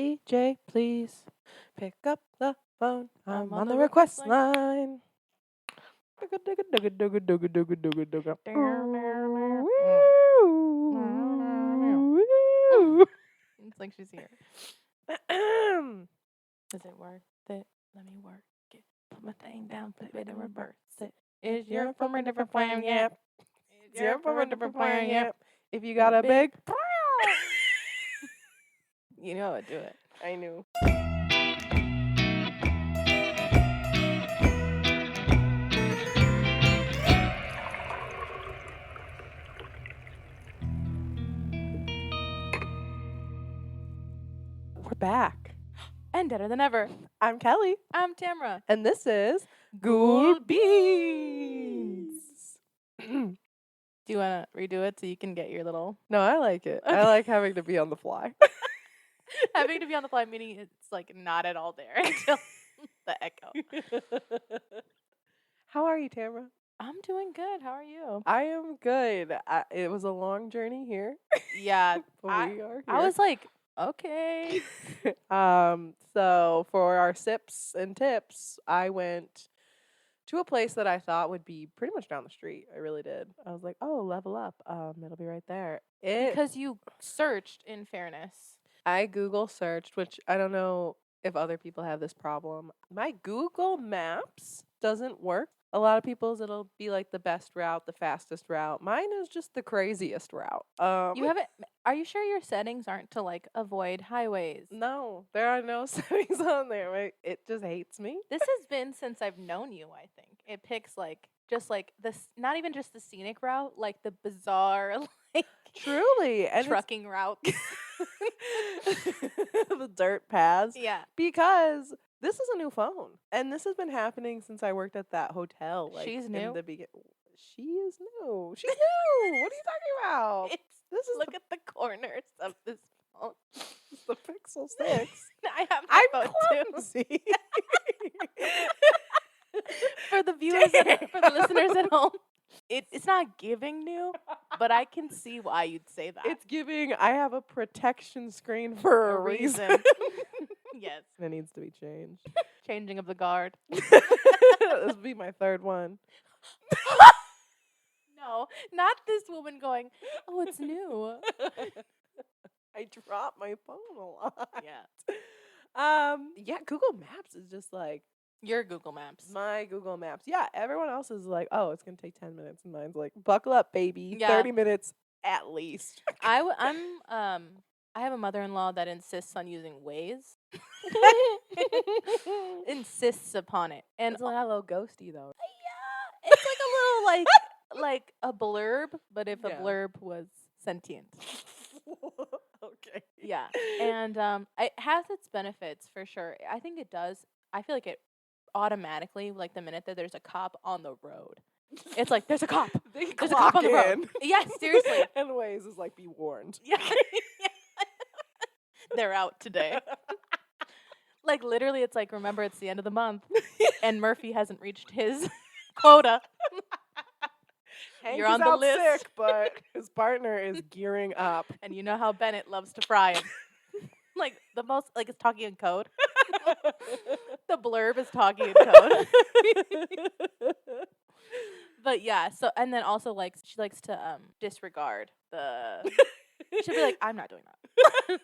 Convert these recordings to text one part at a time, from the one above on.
DJ, please pick up the phone. I'm on the request line. It's like she's here. Is it worth it? Let me work it. Put my thing down, flip it and reverse it. Is your from a different plan? Yep. Is your from a different plan? Yep. If you got a big, you know I'd do it. I knew. We're back. And better than ever. I'm Kelly. I'm Tamra. And this is Ghoul Beans. Do you want to redo it so you can get your little... No, I like it. Okay. I like having to be on the fly. Having to be on the fly, meaning it's like not at all there until the echo. How are you, Tamra? I'm doing good. How are you? I am good. It was a long journey here. Yeah. But we are here. I was like, okay. So for our sips and tips, I went to a place that I thought would be pretty much down the street. I really did. I was like, oh, level up. It'll be right there. Because you searched, in fairness. I Google searched, which I don't know if other people have this problem. My Google Maps doesn't work. A lot of people's, it'll be like the best route, the fastest route. Mine is just the craziest route. You haven't... Are you sure your settings aren't to, like, avoid highways? No, there are no settings on there. Right? It just hates me. This has been since I've known you, I think. It picks, like, just, like, this... Not even just the scenic route, like, the bizarre, like... Truly. And trucking routes. the dirt paths. Yeah. Because this is a new phone. And this has been happening since I worked at that hotel. Like, She's new? In the She is new. She's new. What are you talking about? Look at the corners of this phone. It's the Pixel 6. I have my phone clumsy. too. For the viewers, for the listeners at home, it's not giving new, but I can see why you'd say that. It's giving, I have a protection screen for a reason. Yes. It needs to be changed. Changing of the guard. This will be my third one. No, not this woman going, oh, it's new. I drop my phone a lot. Yeah. Yeah, Google Maps is just like your Google Maps. My Google Maps. Yeah, everyone else is like, oh, it's going to take 10 minutes. And mine's like, buckle up, baby. Yeah. 30 minutes at least. I have a mother-in-law that insists on using Waze. Insists upon it. And it's a little ghosty, though. Yeah. It's like a little, like a blurb, but if a blurb was sentient. Okay. Yeah. And it has its benefits for sure. I think it does. I feel like it automatically, like the minute that there's a cop on the road, it's like, there's a cop. There's a cop on the road. Yeah, seriously. And Waze is like, be warned. Yeah. They're out today. Like, literally, it's like, remember, it's the end of the month, and Murphy hasn't reached his quota. You're on the list. Sick, but his partner is gearing up. And you know how Bennett loves to fry him. Like, the most, like, it's talking in code. The blurb is talking in code. But yeah, so, and then also, like, she likes to disregard the, she'll be like, I'm not doing that.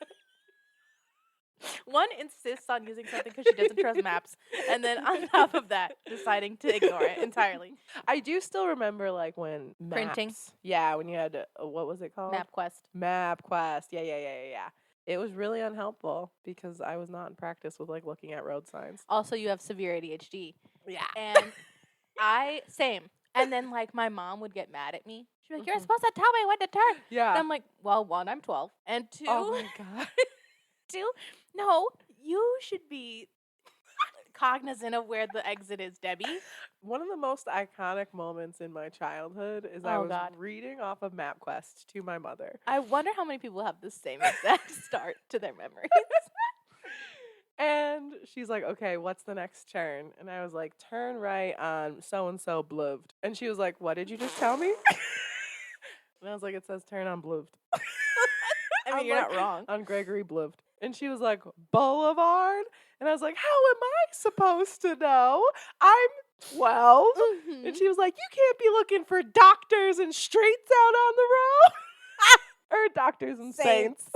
One insists on using something because she doesn't trust maps, and then on top of that, deciding to ignore it entirely. I do still remember, like, when printing. Maps, yeah, when you had, what was it called? MapQuest. Yeah. It was really unhelpful because I was not in practice with, like, looking at road signs. Also, you have severe ADHD. Yeah. And same. And then, like, my mom would get mad at me. She'd be like, you're supposed to tell me when to turn. Yeah. And I'm like, well, 1, I'm 12. And 2. Oh, my God. 2, no, you should be cognizant of where the exit is, Debbie. One of the most iconic moments in my childhood is I was reading off of MapQuest to my mother. I wonder how many people have the same exact start to their memories. And she's like, okay, what's the next turn? And I was like, turn right on so-and-so Blurb. And she was like, what did you just tell me? And I was like, it says turn on Blurb. I mean, you're not wrong. On Gregory Blurb. And she was like, Boulevard? And I was like, how am I supposed to know? I'm 12. Mm-hmm. And she was like, you can't be looking for doctors and streets out on the road. Or doctors and saints.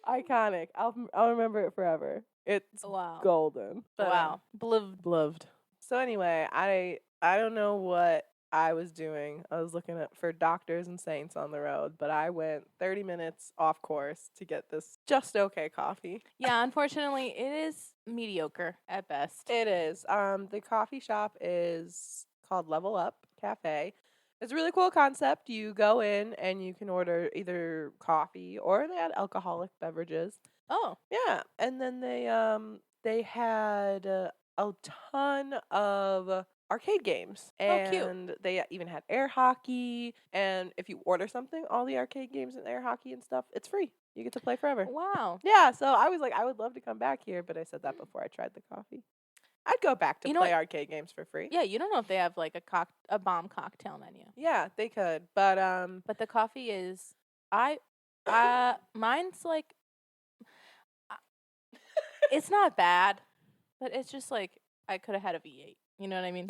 Iconic. I'll remember it forever. It's golden. But, Wow. Bloved. So anyway, I don't know what I was doing. I was looking for doctors and saints on the road, but I went 30 minutes off course to get this just okay coffee. Yeah, unfortunately, it is mediocre at best. It is. The coffee shop is called Level Up Cafe. It's a really cool concept. You go in and you can order either coffee or they had alcoholic beverages. Oh. Yeah, and then they had a ton of arcade games. And cute. they even had air hockey. And if you order something, all the arcade games and air hockey and stuff, it's free. You get to play forever. Wow. Yeah, so I was like, I would love to come back here, but I said that before I tried the coffee. I'd go back to play arcade games for free. Yeah, you don't know if they have like a bomb cocktail menu. Yeah, they could, but the coffee is mine's like it's not bad, but it's just like I could have had a V8. You know what I mean?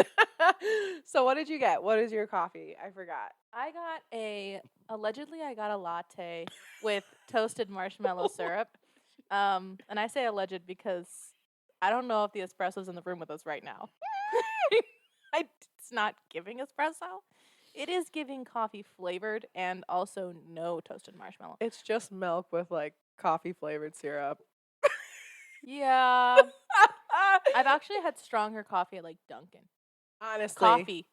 So what did you get? What is your coffee? I forgot. Allegedly I got a latte with toasted marshmallow syrup. And I say alleged because I don't know if the espresso's in the room with us right now. It's not giving espresso. It is giving coffee flavored and also no toasted marshmallow. It's just milk with like coffee flavored syrup. Yeah. I've actually had stronger coffee at like Dunkin'. Honestly. Coffee.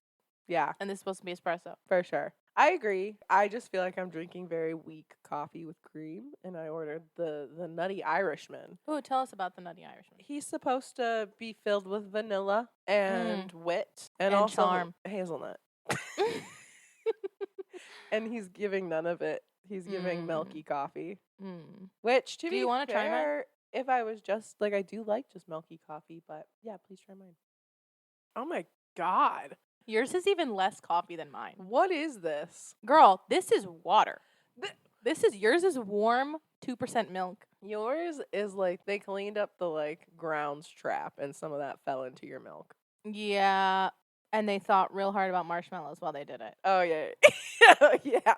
Yeah. And this is supposed to be espresso. For sure. I agree. I just feel like I'm drinking very weak coffee with cream, and I ordered the Nutty Irishman. Ooh, tell us about the Nutty Irishman. He's supposed to be filled with vanilla and wit and also charm. Hazelnut. And he's giving none of it. He's giving milky coffee. Which, to do you want to try mine? If I was just, like, I do like just milky coffee, but yeah, please try mine. Oh my God. Yours is even less coffee than mine. What is this? Girl, this is water. Yours is warm 2% milk. Yours is like they cleaned up the like grounds trap and some of that fell into your milk. Yeah, and they thought real hard about marshmallows while they did it. Oh yeah. Yeah.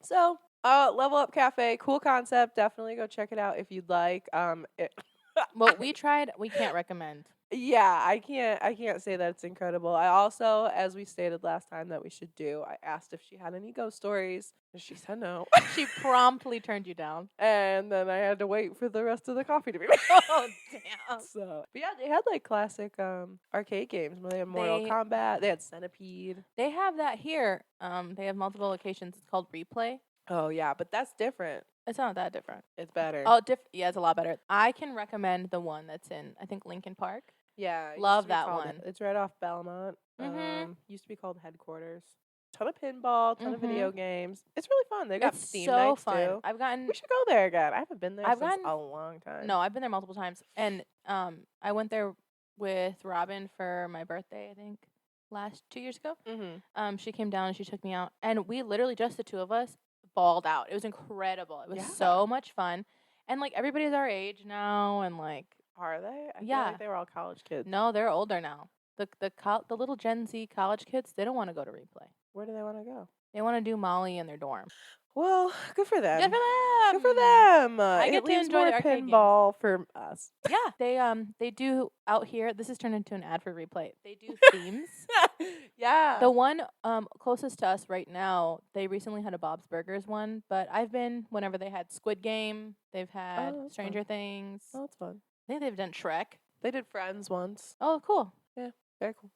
So, Level Up Cafe, cool concept. Definitely go check it out if you'd like. What we tried, we can't recommend. Yeah, I can't say that it's incredible. I also, as we stated last time that we should do, I asked if she had any ghost stories, and she said no. She promptly turned you down. And then I had to wait for the rest of the coffee to be made. Oh, damn. So, but yeah, they had like classic arcade games. They had Mortal Kombat. They had Centipede. They have that here. They have multiple locations. It's called Replay. Oh, yeah, but that's different. It's not that different. It's better. Oh, yeah, it's a lot better. I can recommend the one that's in, I think, Lincoln Park. Yeah. Love that one. It's right off Belmont. Mm-hmm. Used to be called Headquarters. Ton of pinball, ton of video games. It's really fun. They got Steam nights too. We should go there again. I haven't been there since a long time. No, I've been there multiple times. And I went there with Robin for my birthday, I think, 2 years ago. Mm-hmm. She came down and she took me out. And we literally, just the two of us, balled out. It was incredible. It was so much fun. And, like, everybody's our age now and, like... Are they? I feel like they were all college kids. No, they're older now. The little Gen Z college kids, they don't want to go to Replay. Where do they want to go? They want to do Molly in their dorm. Well, good for them. Good for them. Good for them. I get to enjoy the arcade pinball for us. Yeah, they do out here. This has turned into an ad for Replay. They do themes. Yeah. The one closest to us right now, they recently had a Bob's Burgers one, but I've been whenever they had Squid Game. They've had Stranger Things. Oh, that's fun. I think they've done Shrek. They did Friends once. Oh, cool. Yeah, very cool.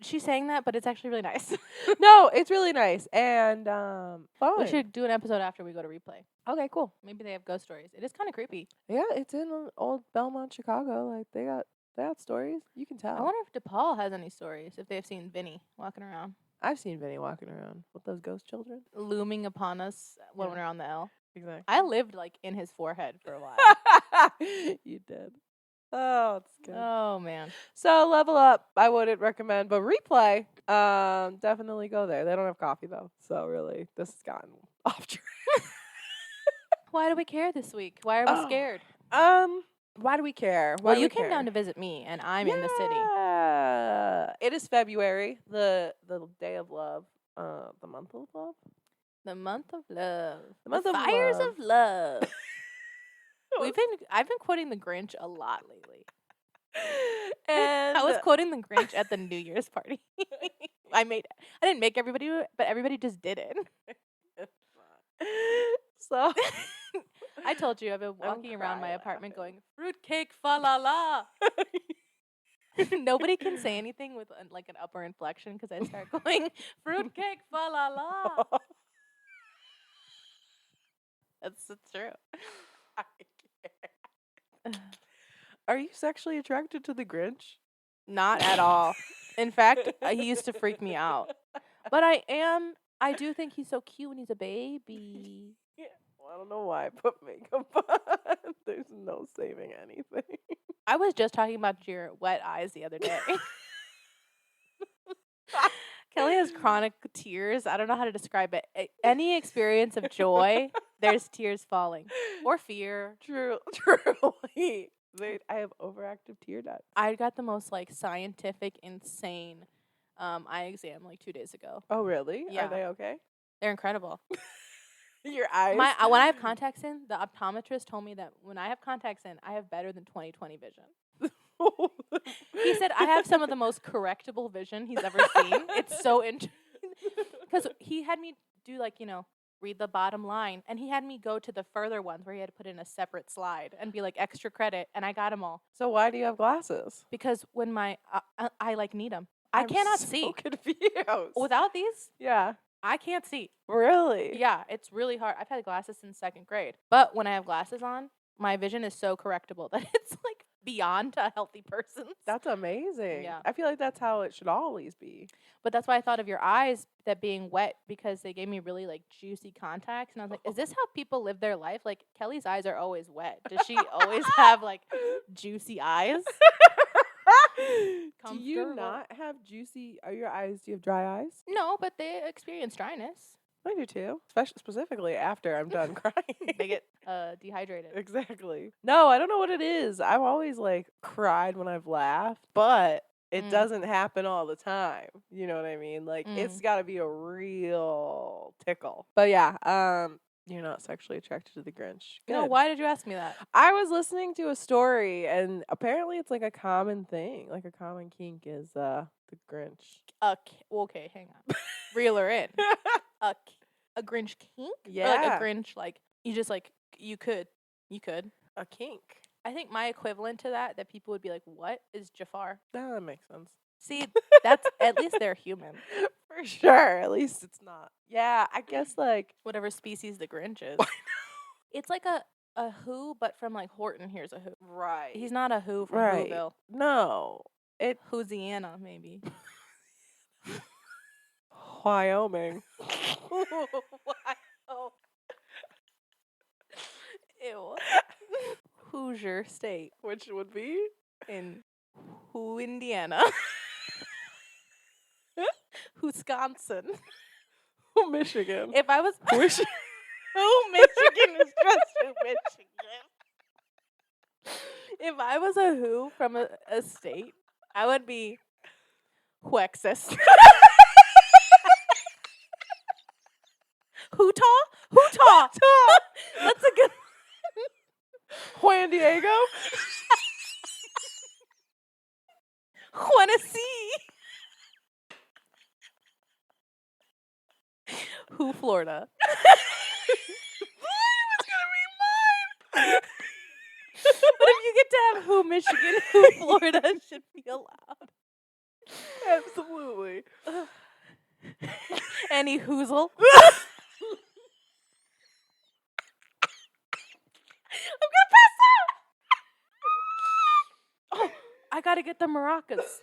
She's saying that, but it's actually really nice. No, it's really nice and fun. We should do an episode after we go to Replay. Okay, cool. Maybe they have ghost stories. It is kind of creepy. Yeah, it's in old Belmont, Chicago. Like they got stories. You can tell. I wonder if DePaul has any stories. If they've seen Vinny walking around. I've seen Vinny walking around with those ghost children looming upon us when we're on the L. Exactly. I lived like in his forehead for a while. You did. Oh, it's good. Oh man. So Level Up, I wouldn't recommend, but Replay, definitely go there. They don't have coffee though, so really, this has gotten off track. Why do we care this week? Why are we scared? Why do we care? Well, you came down to visit me, and I'm in the city. Yeah. It is February, the day of love, the month of love. The month of love. The month the of fires love. of love. I've been quoting the Grinch a lot lately. And I was quoting the Grinch at the New Year's party. I didn't make everybody do it, but everybody just did it. So I told you I've been walking around my apartment going, fruitcake fa la la. Nobody can say anything with like an upper inflection because I start going, fruitcake fa la la. That's true. Are you sexually attracted to the Grinch? Not at all. In fact, he used to freak me out. But I do think he's so cute when he's a baby. Yeah. Well, I don't know why I put makeup on. There's no saving anything. I was just talking about your wet eyes the other day. Kelly has chronic tears. I don't know how to describe it. Any experience of joy, there's tears falling. Or fear. Truly. I have overactive tear ducts. I got the most like scientific, insane eye exam like 2 days ago. Oh, really? Yeah. Are they okay? They're incredible. Your eyes? When I have contacts in, the optometrist told me that when I have contacts in, I have better than 20/20 vision. He said I have some of the most correctable vision he's ever seen. It's so interesting. Because he had me do like, read the bottom line. And he had me go to the further ones where he had to put in a separate slide and be like extra credit. And I got them all. So why do you have glasses? Because when I like need them. I cannot see. I'm so confused. Without these, Yeah. I can't see. Really? Yeah, it's really hard. I've had glasses since 2nd grade. But when I have glasses on, my vision is so correctable that it's like beyond a healthy person's. That's amazing. Yeah. I feel like that's how it should always be. But that's why I thought of your eyes that being wet because they gave me really like juicy contacts. And I was like, is this how people live their life? Like Kelly's eyes are always wet. Does she always have like juicy eyes? Do you not have juicy? Are your eyes? Do you have dry eyes? No, but they experience dryness. I do too, specifically after I'm done crying. They get dehydrated. Exactly. No, I don't know what it is. I've always like cried when I've laughed, but it doesn't happen all the time. You know what I mean? Like it's got to be a real tickle. But yeah, you're not sexually attracted to the Grinch. Good. No, why did you ask me that? I was listening to a story, and apparently it's like a common thing. Like a common kink is the Grinch. Okay, hang on. Reel her in. A Grinch kink? Yeah. Or like a Grinch, like, you just like, you could. A kink. I think my equivalent to that people would be like, what is Jafar? That makes sense. See, that's, at least they're human. For sure. At least it's not. Yeah, I guess like. Whatever species the Grinch is. It's like a Who, but from like Horton Here's a Who. Right. He's not a Who from Whoville. No. Whosiana, maybe. Wyoming. Wow. Ew. Hoosier State. Which would be? In Who, Indiana. Wisconsin. Who, Michigan. If I was Who, Michigan is just Who, Michigan. If I was a Who from a state, I would be Wexus. Hootah? That's a good Juan Diego. Tennessee. Who, Florida? was gonna be mine. But if you get to have Who, Michigan, Who, Florida, it should be allowed. Absolutely. Any Hoozle? I'm gonna pass out. Oh, I gotta get the maracas.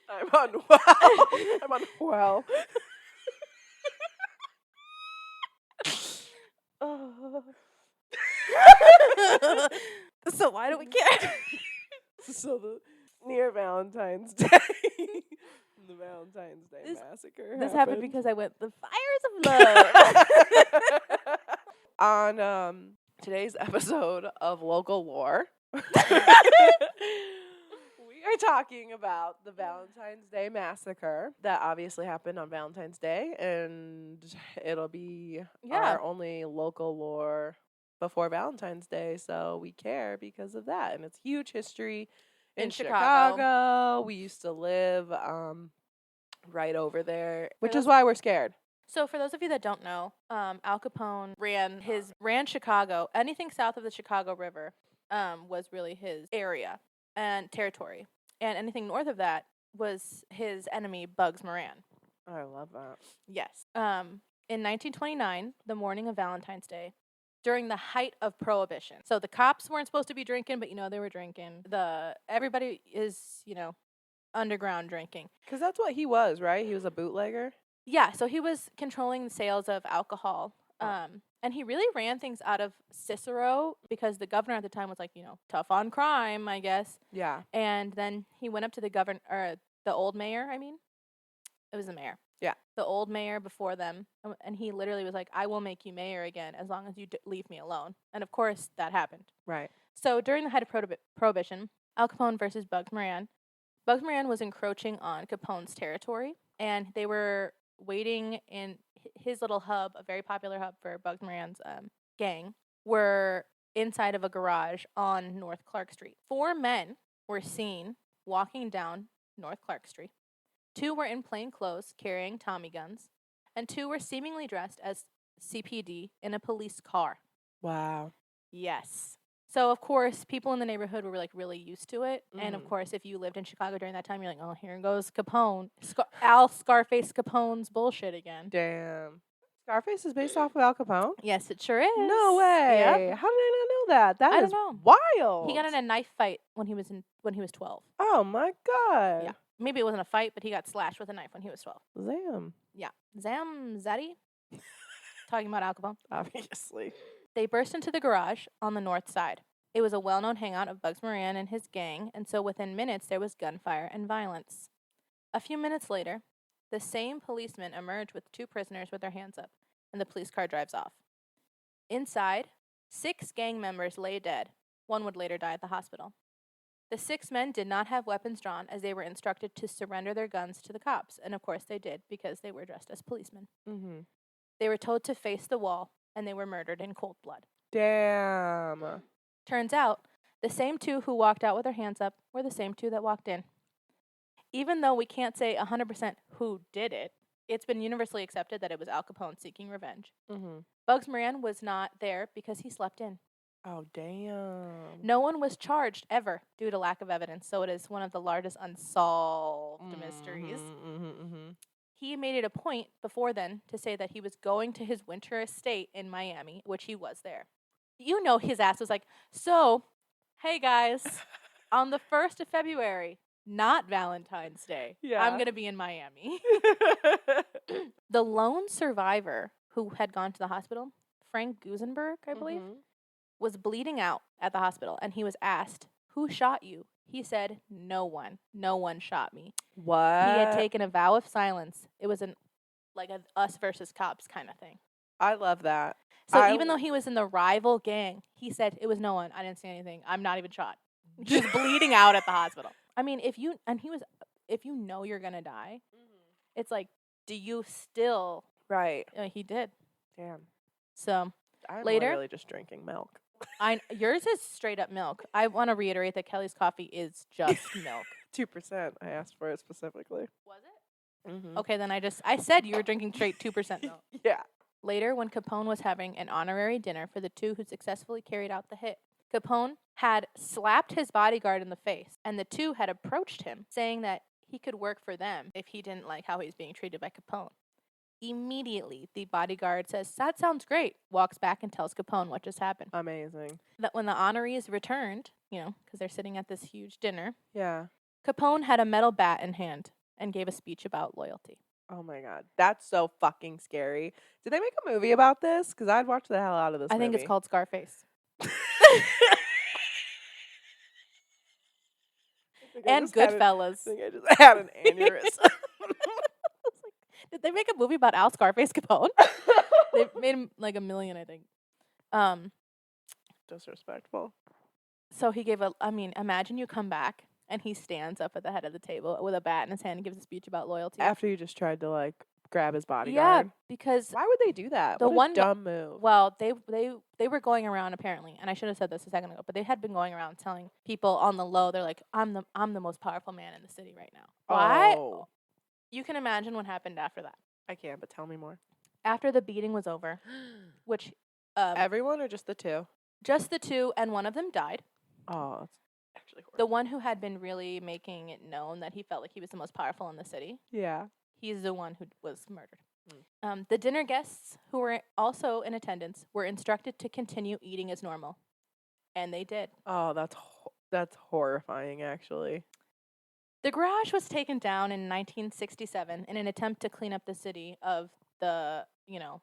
I'm unwell. I'm unwell. So why do we care? So near Valentine's Day. The Valentines Day Massacre. This happened because I went the fires of love. On today's episode of Local Lore, we are talking about the Valentine's Day Massacre that obviously happened on Valentine's Day, and it'll be our only local lore before Valentine's Day, so we care because of that, and it's huge history in Chicago. We used to live right over there, which is why we're scared. So for those of you that don't know, Al Capone ran Chicago. Anything south of the Chicago River was really his area and territory. And anything north of that was his enemy, Bugs Moran. I love that. Yes. In 1929, the morning of Valentine's Day, during the height of Prohibition. So the cops weren't supposed to be drinking, but they were drinking. Everybody is, underground drinking. Because that's what he was, right? He was a bootlegger? Yeah, so he was controlling the sales of alcohol. And he really ran things out of Cicero because the governor at the time was like, tough on crime, I guess. Yeah. And then he went up to the old mayor, It was the mayor. Yeah. The old mayor before them. And he literally was like, I will make you mayor again as long as you leave me alone. And of course, that happened. Right. So during the height of Prohibition, Al Capone versus Bugs Moran. Bugs Moran was encroaching on Capone's territory, and they were waiting in his little hub, a very popular hub for Bugs Moran's gang, were inside of a garage on North Clark Street. 4 men were seen walking down North Clark Street. 2 were in plain clothes carrying Tommy guns, and 2 were seemingly dressed as CPD in a police car. Wow. Yes. So, of course, people in the neighborhood were, really used to it. Mm. And, of course, if you lived in Chicago during that time, you're like, oh, here goes Capone. Scarface Capone's bullshit again. Damn. Scarface is based off of Al Capone? Yes, it sure is. No way. Yep. How did I not know that? That is wild. He got in a knife fight when he was 12. Oh, my God. Yeah. Maybe it wasn't a fight, but he got slashed with a knife when he was 12. Zam. Yeah. Zam Zaddy? Talking about Al Capone. Obviously. They burst into the garage on the north side. It was a well-known hangout of Bugs Moran and his gang, and so within minutes there was gunfire and violence. A few minutes later, the same policemen emerge with 2 prisoners with their hands up, and the police car drives off. Inside, 6 gang members lay dead. 1 would later die at the hospital. The 6 men did not have weapons drawn as they were instructed to surrender their guns to the cops, and of course they did because they were dressed as policemen. Mm-hmm. They were told to face the wall, and they were murdered in cold blood. Damn. Turns out, the same 2 who walked out with their hands up were the same 2 that walked in. Even though we can't say 100% who did it, it's been universally accepted that it was Al Capone seeking revenge. Mm-hmm. Bugs Moran was not there because he slept in. Oh, damn. No one was charged ever due to lack of evidence, so it is one of the largest unsolved mysteries. Mm-hmm. He made it a point before then to say that he was going to his winter estate in Miami, which he was there. His ass was like, so, hey guys, on the 1st of February, not Valentine's Day, I'm going to be in Miami. The lone survivor who had gone to the hospital, Frank Gusenberg, I believe, was bleeding out at the hospital, and he was asked, who shot you? He said, no one. No one shot me. What? He had taken a vow of silence. It was an us versus cops kind of thing. I love that. So even though he was in the rival gang, he said, it was no one. I didn't see anything. I'm not even shot. He was bleeding out at the hospital. I mean, if you know you're going to die, it's like, do you still... Right. He did. Damn. So, I'm later... literally just drinking milk. Yours is straight up milk. I want to reiterate that Kelly's coffee is just milk. 2%. I asked for it specifically. Was it? Mm-hmm. Okay, then I said you were drinking straight 2% milk. Yeah. Later, when Capone was having an honorary dinner for the 2 who successfully carried out the hit, Capone had slapped his bodyguard in the face, and the 2 had approached him, saying that he could work for them if he didn't like how he was being treated by Capone. Immediately, the bodyguard says, that sounds great, walks back and tells Capone what just happened. Amazing. That when the honorees returned, because they're sitting at this huge dinner, yeah, Capone had a metal bat in hand and gave a speech about loyalty. Oh my God. That's so fucking scary. Did they make a movie about this? Because I'd watch the hell out of this movie. I think it's called Scarface. And Goodfellas. I think I just had an aneurysm. Did they make a movie about Al Scarface Capone? They made him like $1 million, I think. Disrespectful. So he gave imagine you come back and he stands up at the head of the table with a bat in his hand and gives a speech about loyalty. After you just tried to like grab his bodyguard. Yeah, because why would they do that? The what a dumb move. Well, they were going around apparently, and I should have said this a second ago, but they had been going around telling people on the low, they're like, I'm the most powerful man in the city right now. Why? Oh. You can imagine what happened after that. I can't, but tell me more. After the beating was over, which everyone or just the two? Just the two, and one of them died. Oh, that's actually horrible. The one who had been really making it known that he felt like he was the most powerful in the city. Yeah. He's the one who was murdered. The dinner guests, who were also in attendance, were instructed to continue eating as normal. And they did. Oh, that's horrifying, actually. The garage was taken down in 1967 in an attempt to clean up the city of the,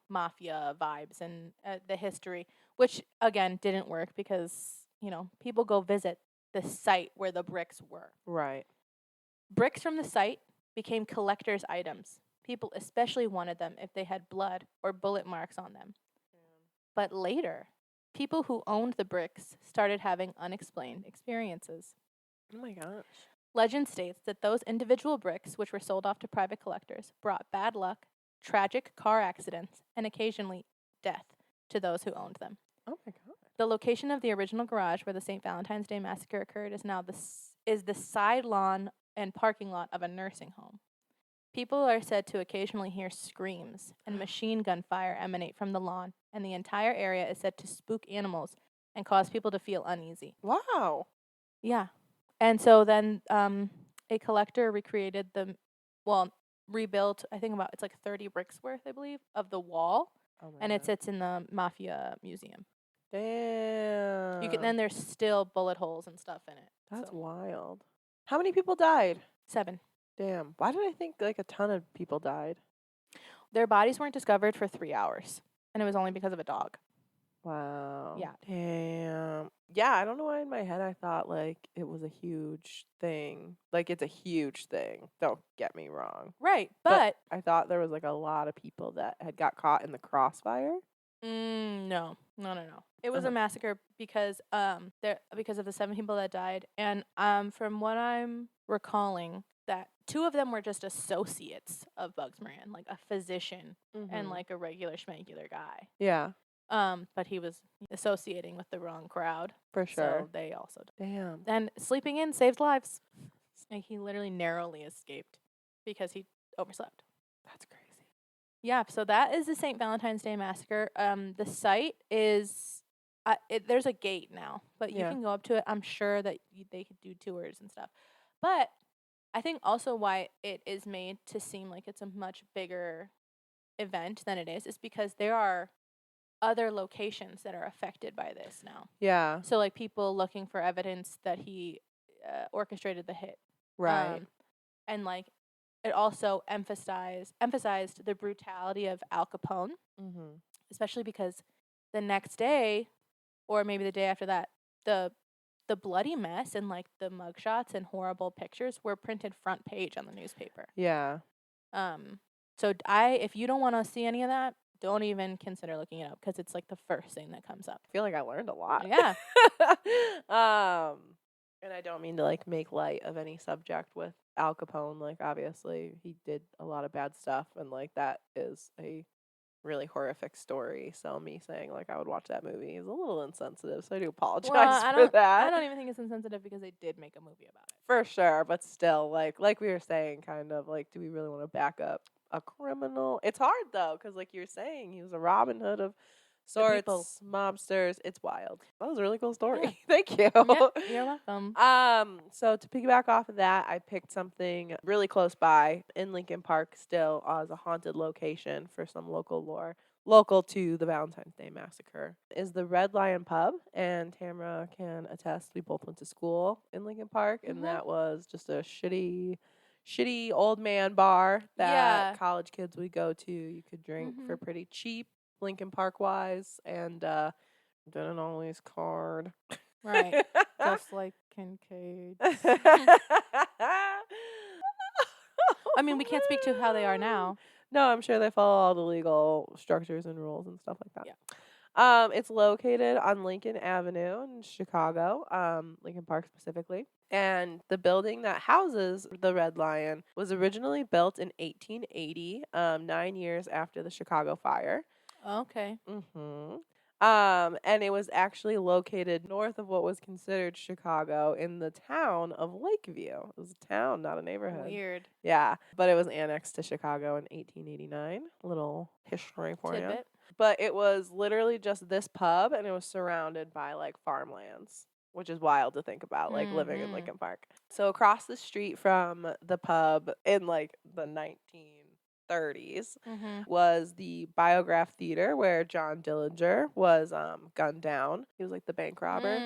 mafia vibes and the history, which, again, didn't work because, people go visit the site where the bricks were. Right. Bricks from the site became collector's items. People especially wanted them if they had blood or bullet marks on them. But later, people who owned the bricks started having unexplained experiences. Oh my gosh. Legend states that those individual bricks, which were sold off to private collectors, brought bad luck, tragic car accidents, and occasionally death to those who owned them. Oh my god. The location of the original garage where the St. Valentines Day Massacre occurred is now the side lawn and parking lot of a nursing home. People are said to occasionally hear screams and machine gun fire emanate from the lawn, and the entire area is said to spook animals and cause people to feel uneasy. Wow. Yeah. And so then a collector rebuilt, I think it's like 30 bricks worth, I believe, of the wall, and it sits in the Mafia Museum. Damn. Then there's still bullet holes and stuff in it. That's wild. How many people died? 7. Damn. Why did I think like a ton of people died? Their bodies weren't discovered for 3 hours, and it was only because of a dog. Wow. Yeah. Damn. Yeah, I don't know why in my head I thought like it was a huge thing. Like it's a huge thing. Don't get me wrong. Right, but I thought there was like a lot of people that had got caught in the crossfire. No. It was a massacre because of the 7 people that died, and from what I'm recalling, that 2 of them were just associates of Bugs Moran, like a physician and like a regular schmegular guy. Yeah. But he was associating with the wrong crowd. For sure. So they also died. Damn. And sleeping in saved lives. Like he literally narrowly escaped because he overslept. That's crazy. Yeah, so that is the St. Valentine's Day Massacre. The site is, there's a gate now, but you can go up to it. I'm sure that they could do tours and stuff. But I think also why it is made to seem like it's a much bigger event than it is because there are other locations that are affected by this now. Yeah. So, like, people looking for evidence that he orchestrated the hit. Right. And, like, it also emphasized the brutality of Al Capone, especially because the next day, or maybe the day after that, the bloody mess and like the mugshots and horrible pictures were printed front page on the newspaper. Yeah. So if you don't want to see any of that, don't even consider looking it up because it's like the first thing that comes up. I feel like I learned a lot. Yeah. And I don't mean to like make light of any subject with Al Capone. Like obviously he did a lot of bad stuff and like that is a really horrific story. So me saying like I would watch that movie is a little insensitive. So I do apologize for that. I don't even think it's insensitive because they did make a movie about it. For sure, but still like we were saying kind of like do we really want to back up a criminal? It's hard though cuz like you're saying he was a Robin Hood of sorts, mobsters. It's wild. That was a really cool story. Yeah. Thank you. Yeah, you're welcome. So to piggyback off of that, I picked something really close by in Lincoln Park still as a haunted location for some local lore. Local to the Valentine's Day Massacre is the Red Lion Pub, and Tamara can attest we both went to school in Lincoln Park, and that was just a shitty old man bar that college kids would go to. You could drink for pretty cheap. Lincoln Park wise, and didn't always card. Right. Just like Kincaid. I mean, we can't speak to how they are now. No, I'm sure they follow all the legal structures and rules and stuff like that. Yeah. It's located on Lincoln Avenue in Chicago, Lincoln Park specifically. And the building that houses the Red Lion was originally built in 1880, 9 years after the Chicago fire. Okay. Mm-hmm. And it was actually located north of what was considered Chicago in the town of Lakeview. It was a town, not a neighborhood. Weird. Yeah, but it was annexed to Chicago in 1889. Little history for you. Tidbit. But it was literally just this pub, and it was surrounded by like farmlands, which is wild to think about, like living in Lincoln Park. So across the street from the pub in like the 1930s was the Biograph Theater, where John Dillinger was gunned down. He was like the bank robber.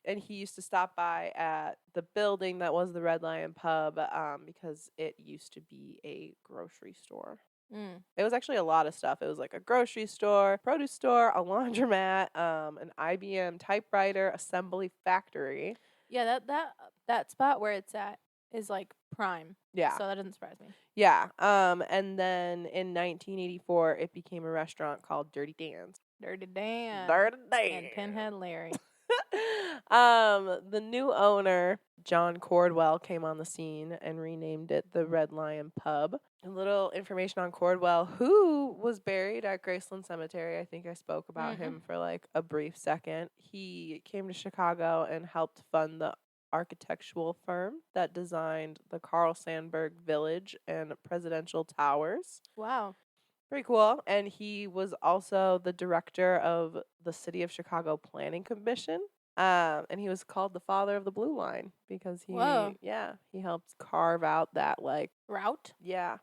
And he used to stop by at the building that was the Red Lion Pub because it used to be a grocery store. It was actually a lot of stuff. It was like a grocery store, produce store, a laundromat, an IBM typewriter assembly factory. Yeah, that spot where it's at is like prime. Yeah. So that doesn't surprise me. Yeah. And then in 1984, it became a restaurant called Dirty Dan's. Dirty Dan. Dirty Dan. And Pinhead Larry. The new owner, John Cordwell, came on the scene and renamed it the Red Lion Pub. A little information on Cordwell, who was buried at Graceland Cemetery. I think I spoke about him for like a brief second. He came to Chicago and helped fund the architectural firm that designed the Carl Sandburg Village and Presidential Towers. Wow. Pretty cool. And he was also the director of the City of Chicago Planning Commission. And he was called the father of the Blue Line because he helped carve out that like route. Yeah.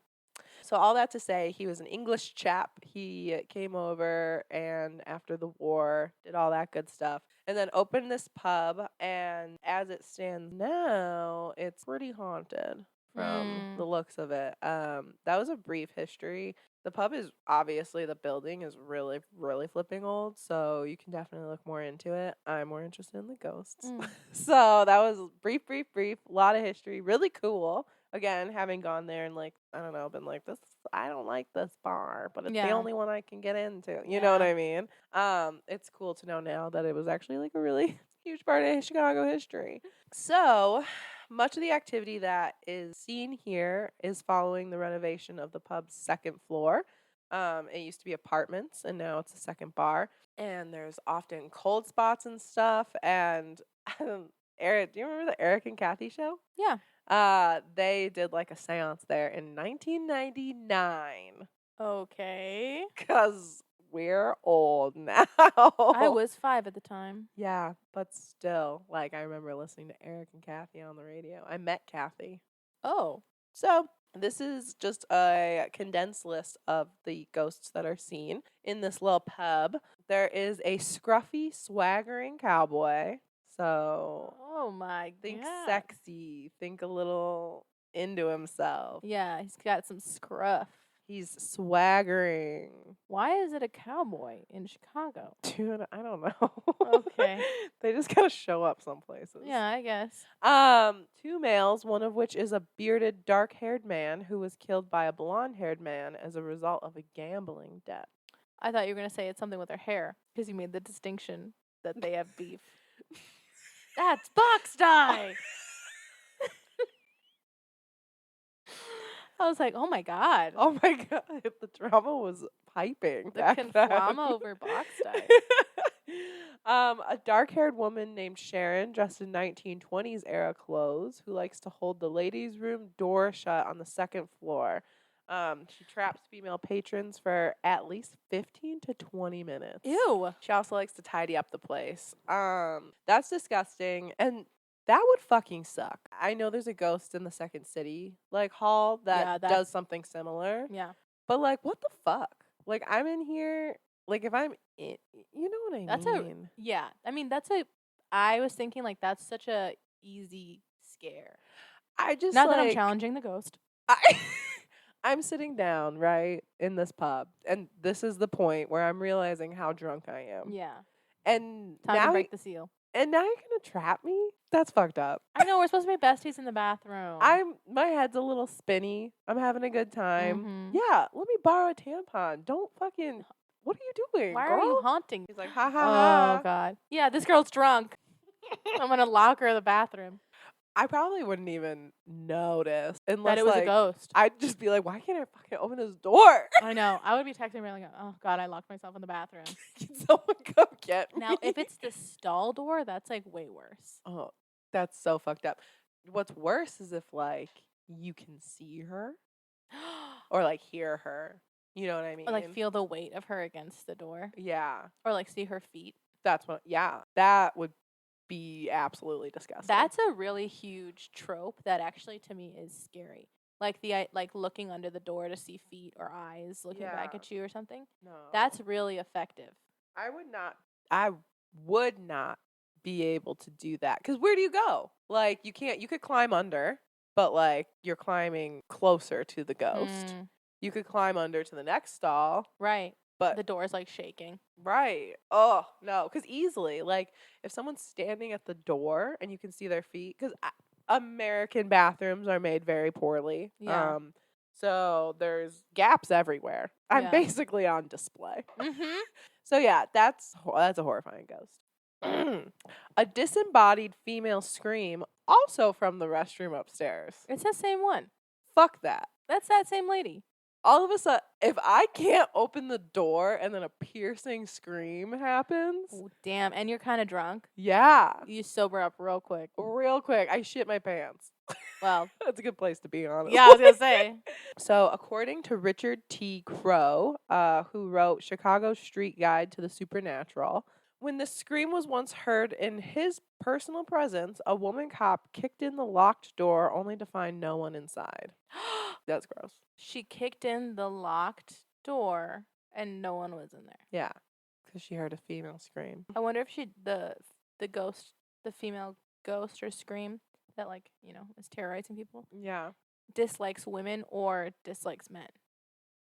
So all that to say, he was an English chap. He came over and after the war did all that good stuff. And then opened this pub, and as it stands now, it's pretty haunted from the looks of it. That was a brief history. The pub is obviously, the building is really, really flipping old, so you can definitely look more into it. I'm more interested in the ghosts. So that was brief. A lot of history. Really cool. Again, having gone there and like, I don't know, been like, I don't like this bar, but it's the only one I can get into. You know what I mean? It's cool to know now that it was actually like a really huge part of Chicago history. So much of the activity that is seen here is following the renovation of the pub's second floor. It used to be apartments, and now it's a second bar. And there's often cold spots and stuff. And Eric, do you remember the Eric and Kathy show? Yeah. They did like a seance there in 1999. Okay. 'Cause we're old now. I was 5 at the time. Yeah, but still, like, I remember listening to Eric and Kathy on the radio. I met Kathy. Oh. So this is just a condensed list of the ghosts that are seen in this little pub. There is a scruffy, swaggering cowboy. So, oh my god. Think sexy. Think a little into himself. Yeah, he's got some scruff. He's swaggering. Why is it a cowboy in Chicago? Dude, I don't know. Okay. They just gotta show up some places. Yeah, I guess. 2 males, one of which is a bearded, dark-haired man who was killed by a blonde-haired man as a result of a gambling debt. I thought you were gonna say it's something with their hair because you made the distinction that they have beef. That's box dye. I was like, oh my god. Oh my god, the drama was piping. The conflama over box dye. A dark-haired woman named Sharon, dressed in 1920s era clothes, who likes to hold the ladies' room door shut on the second floor. She traps female patrons for at least 15 to 20 minutes. Ew. She also likes to tidy up the place. That's disgusting. And that would fucking suck. I know there's a ghost in the Second City, like, hall that does something similar. Yeah. But, like, what the fuck? Like, I'm in here, like, if I'm in, you know what I mean? I was thinking, like, that's such a easy scare. I just, Not that I'm challenging the ghost. I'm sitting down, right, in this pub, and this is the point where I'm realizing how drunk I am. Yeah. And Time now to break the seal. And now you're gonna trap me? That's fucked up. I know, we're supposed to be besties in the bathroom. My head's a little spinny. I'm having a good time. Mhm. Yeah, let me borrow a tampon. Don't fucking. What are you doing, Why girl? are you haunting? He's like, ha ha Oh, ha. God. Yeah, this girl's drunk. I'm going to lock her in the bathroom. I probably wouldn't even notice That unless it was a like ghost. I'd just be like, why can't I fucking open this door? I know. I would be texting her like, oh, God, I locked myself in the bathroom. Can someone come get me? Now, if it's the stall door, that's like way worse. Oh, that's so fucked up. What's worse is if like you can see her or like hear her. You know what I mean? Or like feel the weight of her against the door. Yeah. Or like see her feet. That's what. Yeah, that would be absolutely disgusting. That's a really huge trope that actually to me is scary. Like like looking under the door to see feet or eyes looking back Yeah. at you or something. no. That's really effective. I would not be able to do that cuz where do you go? Like you could climb under, but like you're climbing closer to the ghost. You could climb under to the next stall, Right. but The door's like shaking. right. Oh, no, cuz easily like if someone's standing at the door and you can see their feet cuz American bathrooms are made very poorly. Yeah. So there's gaps everywhere. I'm Yeah. basically on display. Mhm. So yeah, that's a horrifying ghost. A disembodied female scream, also from the restroom upstairs. It's the same one. Fuck that. That's that same lady. All of a sudden, if I can't open the door and then a piercing scream happens, Oh, damn. And you're kind of drunk. yeah, You sober up real quick. real quick, I shit my pants. Well, That's a good place to be, honestly. yeah, I was going to say. So, according to Richard T. Crow, who wrote Chicago's Street Guide to the Supernatural, when the scream was once heard in his personal presence, a woman cop kicked in the locked door only to find no one inside. That's gross. She kicked in the locked door and no one was in there. Yeah, because she heard a female scream. I wonder if the ghost, the female ghost or scream that like, is terrorizing people, Yeah. dislikes women or dislikes men.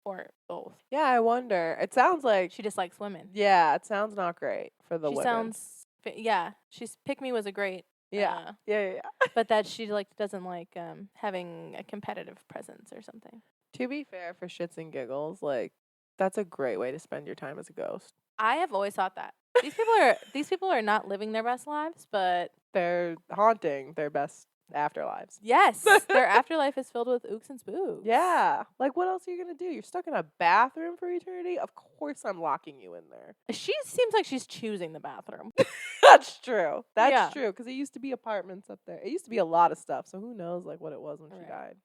Or both. Yeah, I wonder. It sounds like She dislikes women. yeah, it sounds not great for the She women. sounds yeah. She's Pick Me was a great Yeah. Yeah. but that she like doesn't like having a competitive presence or something. To be fair, for shits and giggles, like that's a great way to spend your time as a ghost. I have always thought that. These people are not living their best lives, but They're haunting their best afterlives. yes, their afterlife is filled with ooks and spooks. Yeah. Like what else are you gonna do? You're stuck in a bathroom for eternity? Of course I'm locking you in there. She seems like she's choosing the bathroom. That's true. That's Yeah. true. Because it used to be apartments up there. It used to be a lot of stuff. So who knows like what it was when she Right. died.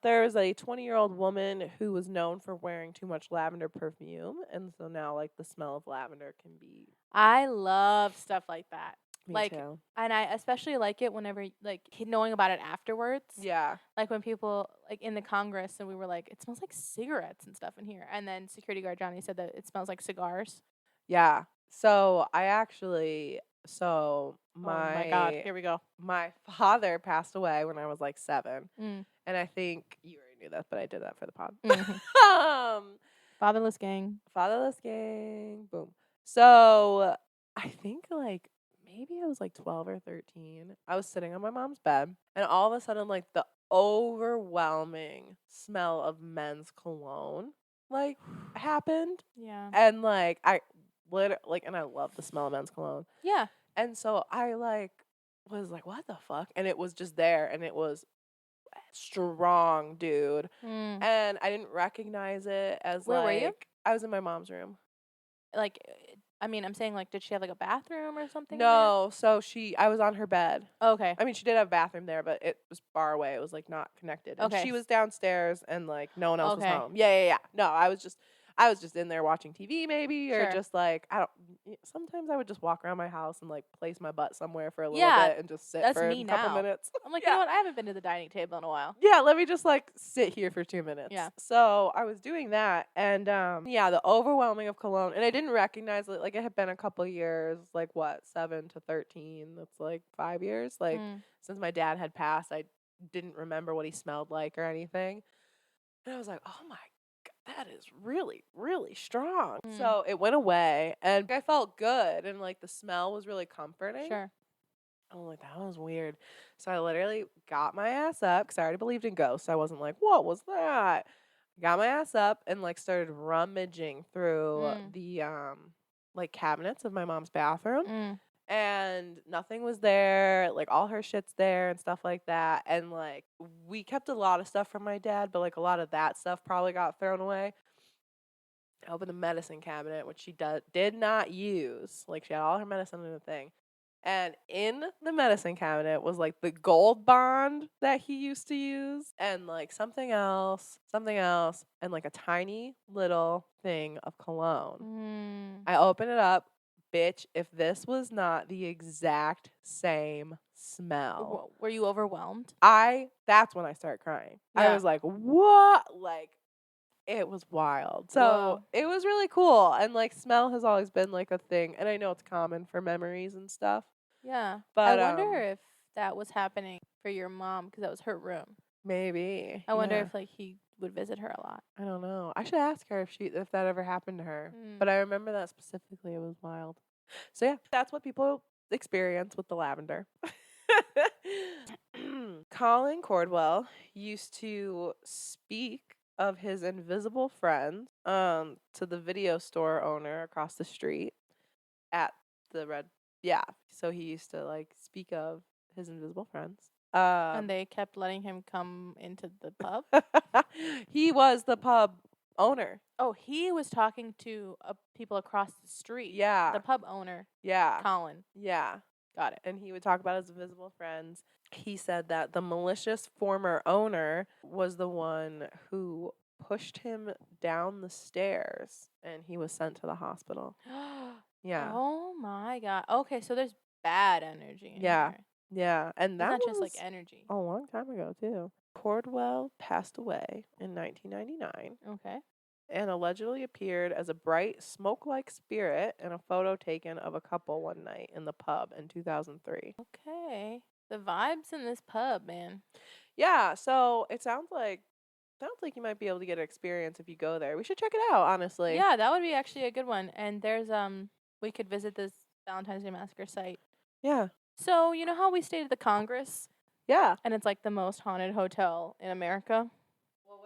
There's a 20-year-old woman who was known for wearing too much lavender perfume, and so now like the smell of lavender can be I love stuff like that. me Like, too. and I especially like it whenever like knowing about it afterwards. Yeah. Like when people like in the Congress and we were like, it smells like cigarettes and stuff in here, and then security guard Johnny said that it smells like cigars. Yeah. So I actually Oh my God, here we go. my father passed away when I was like 7. Mm. And I think you already knew that, but I did that for the pod. Mhm. Fatherless gang. Fatherless gang. Boom. So I think like maybe I was like 12 or 13. I was sitting on my mom's bed, and all of a sudden, like the overwhelming smell of men's cologne like happened. Yeah. And like I literally and I love the smell of men's cologne. Yeah. And so I like was like, what the fuck? And it was just there, and it was strong, dude. Mm. And I didn't recognize it as Where like were you? I was in my mom's room. Like, I mean, I'm saying like, did she have like a bathroom or something? in No, so I was on her bed. there? Okay. I mean, she did have a bathroom there, but it was far away. It was like not connected. And Okay. she was downstairs, and like no one else was Okay. home. Yeah. No, I was just in there watching TV maybe, or Sure. just like sometimes I would just walk around my house and like place my butt somewhere for a little Yeah, bit and just sit that's for me a couple now. minutes. I'm like, Yeah. you know what? I haven't been to the dining table in a while. Yeah, let me just like sit here for 2 minutes. Yeah. So I was doing that, and yeah, the overwhelming of cologne, and I didn't recognize it. Like it had been a couple years, like what 7 to 13. That's like 5 years. Like since my dad had passed, I didn't remember what he smelled like or anything. And I was like, oh my god, that is really, really strong. Mm. So it went away, and I felt good, and like the smell was really comforting. Sure. I was like, that was weird. So I literally got my ass up because I already believed in ghosts. I wasn't like, what was that? Got my ass up and like started rummaging through the like cabinets of my mom's bathroom. And nothing was there. Like all her shit's there and stuff like that. And like we kept a lot of stuff from my dad, but like a lot of that stuff probably got thrown away. I opened the medicine cabinet, which she did not use. Like she had all her medicine in the thing. And in the medicine cabinet was like the gold bond that he used to use, and like something else, and like a tiny little thing of cologne. I open it up. Bitch, if this was not the exact same smell. Were you overwhelmed? That's when I started crying. Yeah. I was like, what? Like, it was wild. So Whoa. It was really cool. And like smell has always been like a thing. And I know it's common for memories and stuff. Yeah. But I wonder if that was happening for your mom because that was her room. Maybe. I wonder if like he would visit her a lot. I don't know. I should ask her if that ever happened to her. But I remember that specifically. It was wild. So yeah, that's what people experience with the lavender. Colin Cordwell used to speak of his invisible friend to the video store owner across the street at the red. Yeah. So he used to like speak of his invisible friends. And they kept letting him come into the pub? He was the pub owner. Oh, he was talking to people across the street. Yeah. The pub owner. Yeah. Colin. Yeah. Got it. And he would talk about his invisible friends. He said that the malicious former owner was the one who pushed him down the stairs, and he was sent to the hospital. Yeah. Oh my God. Okay, so there's bad energy in here. Yeah. And that was was not just like energy. A long time ago too. Cordwell passed away in 1999. Okay. And allegedly appeared as a bright smoke-like spirit in a photo taken of a couple one night in the pub in 2003. Okay. The vibes in this pub, man. Yeah, so it sounds like you might be able to get an experience if you go there. We should check it out, honestly. Yeah, that would be actually a good one. And there's we could visit this Valentines Day Massacre site. Yeah. So, you know how we stayed at the Congress? Yeah. And it's like the most haunted hotel in America? Well,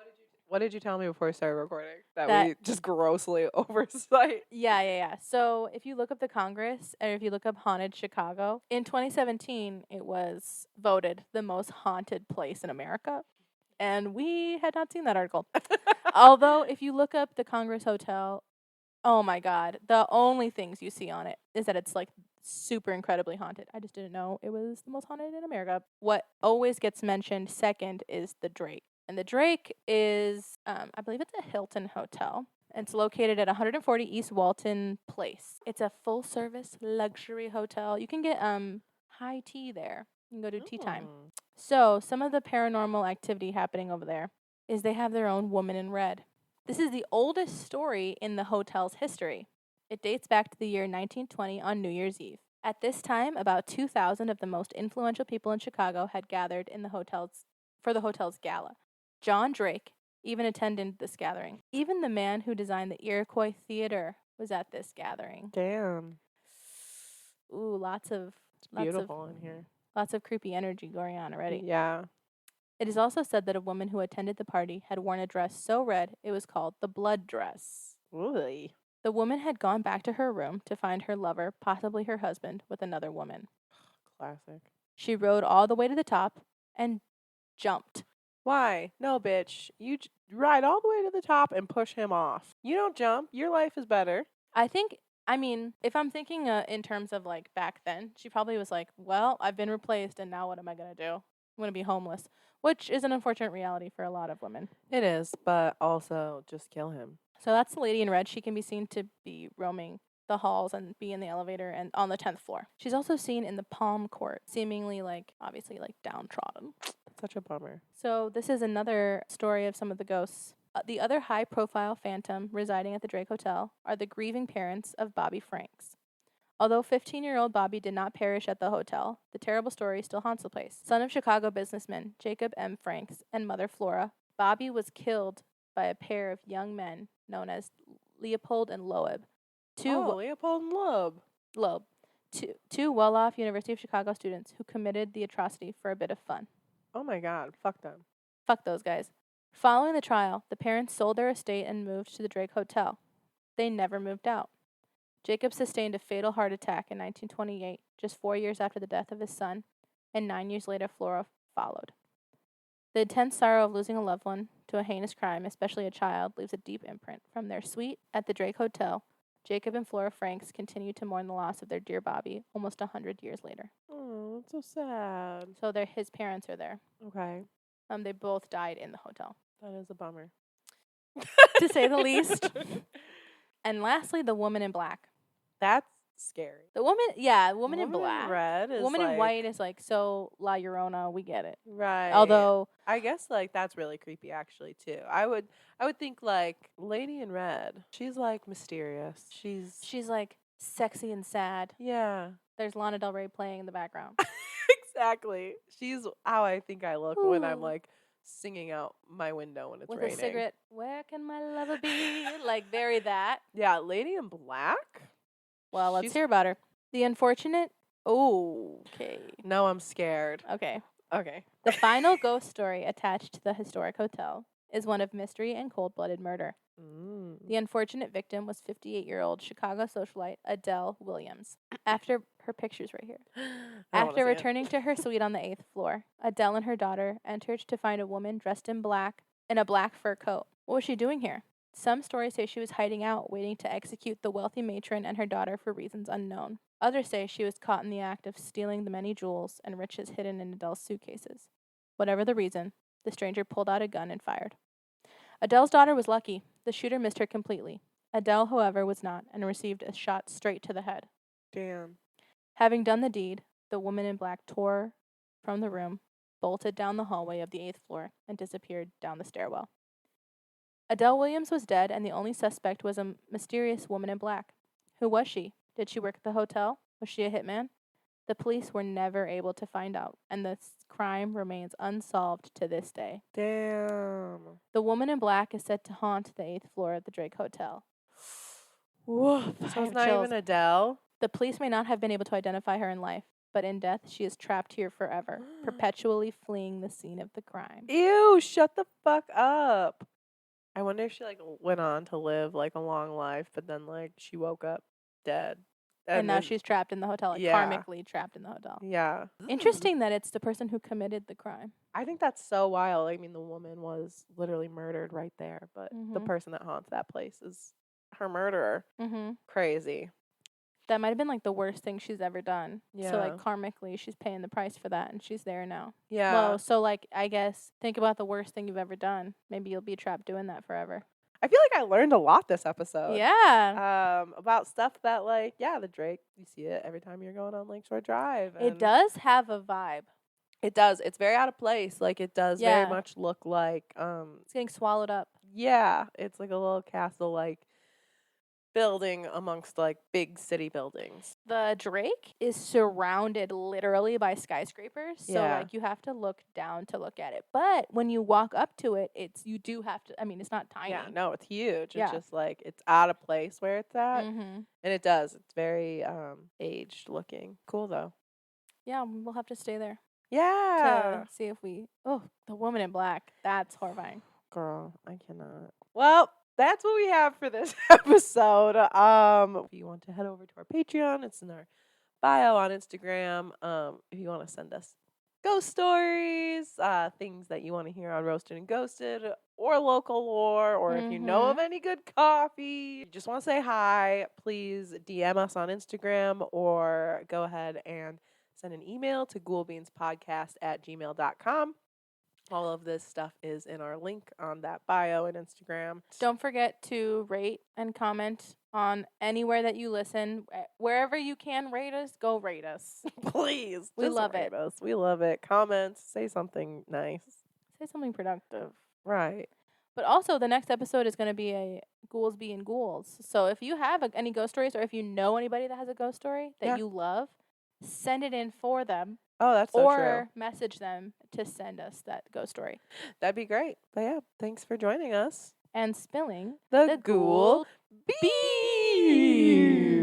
what did you tell me before we started recording? That we just grossly oversight. Yeah. So if you look up the Congress, or if you look up Haunted Chicago, in 2017, it was voted the most haunted place in America. And we had not seen that article. Although, if you look up the Congress Hotel, oh my God, the only things you see on it is that it's like super incredibly haunted. I just didn't know it was the most haunted in America. What always gets mentioned second is the Drake. And the Drake is, I believe it's a Hilton hotel. It's located at 140 East Walton Place. It's a full-service luxury hotel. You can get high tea there. You can go to tea time. So some of the paranormal activity happening over there is they have their own woman in red. This is the oldest story in the hotel's history. It dates back to the year 1920 on New Year's Eve. At this time, about 2,000 of the most influential people in Chicago had gathered in the for the hotel's gala. John Drake even attended this gathering. Even the man who designed the Iroquois Theater was at this gathering. Damn. Ooh, it's beautiful in here. Lots of creepy energy going on already. Yeah. It is also said that a woman who attended the party had worn a dress so red it was called the blood dress. Really? The woman had gone back to her room to find her lover, possibly her husband, with another woman. Classic. She rode all the way to the top and jumped. Why? No, bitch. You ride all the way to the top and push him off. You don't jump. Your life is better. I mean, if I'm thinking in terms of like back then, she probably was like, well, I've been replaced and now what am I going to do? I'm going to be homeless, which is an unfortunate reality for a lot of women. It is, but also just kill him. So that's the lady in red. She can be seen to be roaming the halls and be in the elevator and on the 10th floor. She's also seen in the palm court, seemingly obviously downtrodden. Such a bummer. So this is another story of some of the ghosts. The other high-profile phantom residing at the Drake Hotel are the grieving parents of Bobby Franks. Although 15-year-old Bobby did not perish at the hotel, the terrible story still haunts the place. Son of Chicago businessman Jacob M. Franks and mother Flora, Bobby was killed by a pair of young men known as Leopold and Loeb. Leopold and Loeb. Two well-off University of Chicago students who committed the atrocity for a bit of fun. Oh my God, fuck them. Fuck those guys. Following the trial, the parents sold their estate and moved to the Drake Hotel. They never moved out. Jacob sustained a fatal heart attack in 1928, just 4 years after the death of his son, and 9 years later, Flora followed. The intense sorrow of losing a loved one to a heinous crime, especially a child, leaves a deep imprint. From their suite at the Drake Hotel, Jacob and Flora Franks continue to mourn the loss of their dear Bobby almost 100 years later. Oh, that's so sad. So his parents are there. Okay. They both died in the hotel. That is a bummer. To say the least. And lastly, the woman in black. That's scary. The woman in black. In red is woman in white is like, so La Llorona, we get it. Right. Although I guess like that's really creepy actually too. I would think like Lady in Red. She's like mysterious. she's like sexy and sad. Yeah. There's Lana Del Rey playing in the background. Exactly. She's how I think I look when I'm like singing out my window when it's with raining. a cigarette. Where can my lover be? Like very that. Yeah, Lady in Black. Well, let's hear about her. The unfortunate. Okay. No, I'm scared. Okay. Okay. The final ghost story attached to the historic hotel is one of mystery and cold-blooded murder. The unfortunate victim was 58-year-old Chicago socialite Adele Williams. After her picture's right here. After returning to her suite on the 8th floor, Adele and her daughter entered to find a woman dressed in black in a black fur coat. What was she doing here? Some stories say she was hiding out, waiting to execute the wealthy matron and her daughter for reasons unknown. Others say she was caught in the act of stealing the many jewels and riches hidden in Adele's suitcases. Whatever the reason, the stranger pulled out a gun and fired. Adele's daughter was lucky. The shooter missed her completely. Adele, however, was not and received a shot straight to the head. Damn. Having done the deed, the woman in black tore from the room, bolted down the hallway of the 8th floor, and disappeared down the stairwell. Adele Williams was dead, and the only suspect was a mysterious woman in black. Who was she? Did she work at the hotel? Was she a hitman? The police were never able to find out, and the crime remains unsolved to this day. Damn. The woman in black is said to haunt the 8th floor of the Drake Hotel. Woof. So it's not even Adele? The police may not have been able to identify her in life, but in death, she is trapped here forever, perpetually fleeing the scene of the crime. Ew, shut the fuck up. I wonder if she like went on to live like a long life, but then like she woke up dead. And now she's trapped in the hotel, like karmically trapped in the hotel. Yeah. Interesting that it's the person who committed the crime. I think that's so wild. I mean, the woman was literally murdered right there, but the person that haunts that place is her murderer. Crazy. That might have been like the worst thing she's ever done. Yeah. So like karmically, she's paying the price for that, and she's there now. Yeah. Well, so like I guess think about the worst thing you've ever done. Maybe you'll be trapped doing that forever. I feel like I learned a lot this episode. Yeah. About stuff that like the Drake, you see it every time you're going on Lakeshore Drive. It does have a vibe. It does. It's very out of place. Like it does very much look like it's getting swallowed up. Yeah, it's like a little castle like building amongst like big city buildings. The Drake is surrounded literally by skyscrapers, so like you have to look down to look at it. But when you walk up to it, you do have to. I mean, it's not tiny. Yeah, no, it's huge. It's just like it's out of place where it's at, and it does. It's very aged looking. Cool though. Yeah, we'll have to stay there. Yeah. To see if we. Oh, the woman in black. That's horrifying. Girl, I cannot. Well, that's what we have for this episode. If you want to head over to our Patreon, it's in our bio on Instagram. If you want to send us ghost stories, things that you want to hear on Roasted and Ghosted, or local lore, or if you know of any good coffee, you just want to say hi, please DM us on Instagram or go ahead and send an email to ghoulbeanspodcast@gmail.com. All of this stuff is in our link on that bio and Instagram. Don't forget to rate and comment on anywhere that you listen. Wherever you can rate us, go rate us. Please. We love it. We love it. Comments. Say something nice. Say something productive. Right. But also, the next episode is going to be a Ghouls Being Ghouls. So if you have any ghost stories, or if you know anybody that has a ghost story that you love, send it in for them. Oh, that's so true. Or message them to send us that ghost story. That'd be great. But yeah, thanks for joining us. and spilling the ghoul beans.